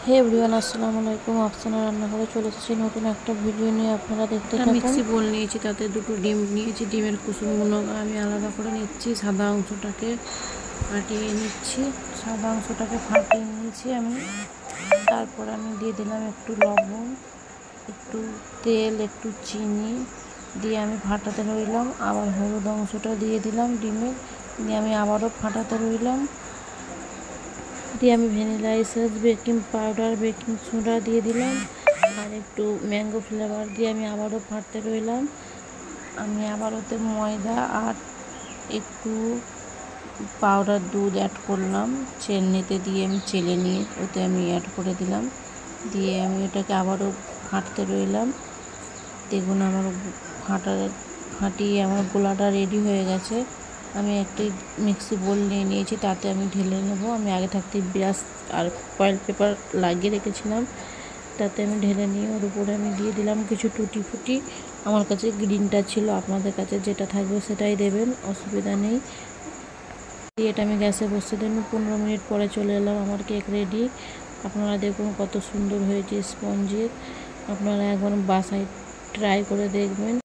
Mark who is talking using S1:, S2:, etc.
S1: হে everyone, আসসালামু আলাইকুম। আফসানা রান্নাঘরে চলে এসেছি নতুন একটা ভিডিও নিয়ে। আপনারা দেখতে থাকুন। মিক্সি বোল নিয়েছি, তাতে দুটো ডিম নিয়েছি। ডিমের কুসুমগুলো আমি আলাদা করে নিচ্ছি, সাদা অংশটাকে ফাটিয়ে নিচ্ছি। সাদা অংশটাকে ফাটিয়ে নিয়েছি আমি। তারপর আমি দিয়ে দিলাম একটু লবণ, একটু তেল, একটু চিনি দিয়ে আমি ফাটাতে রইলাম। আবার হলুদ অংশটা দিয়ে দিলাম ডিমের, দিয়ে আমি আবারও ফাটাতে রইলাম। দিয়ে আমি vanilla essence, baking powder, baking soda দিয়ে দিলাম আর একটু ম্যাঙ্গো ফ্লেভার দিয়ে আমি আবারও ফাটতে রইলাম। আমি আবার ওতে ময়দা আর একটু পাউডার দুধ অ্যাড করলাম, চেলনিতে দিয়ে আমি চেলে নিয়ে ওতে আমি অ্যাড করে দিলাম। দিয়ে আমি এটাকে আবারও ফাটতে রইলাম। দেখুন আমার ফাটিয়ে আমার গোলাটা রেডি হয়ে গেছে। আমি একটি মিক্সি বোল নিয়ে নিয়েছি, তাতে আমি ঢেলে নেব। আমি আগে থাকতে ব্রাশ আর ফয়েল পেপার লাগিয়ে রেখেছিলাম, তাতে আমি ঢেলে নিয়ে ওর উপরে আমি দিয়ে দিলাম কিছু টুটি ফুটি। আমার কাছে গ্রিনটা ছিল, আপনাদের কাছে যেটা থাকবে সেটাই দেবেন, অসুবিধা নেই। দিয়ে এটা আমি গ্যাসে বসিয়ে দিলাম। 15 মিনিট পরে চলে এলাম, আমার কেক রেডি। আপনারা দেখুন কত সুন্দর হয়েছে স্পঞ্জের। আপনারা একবার বাসায় ট্রাই করে দেখবেন।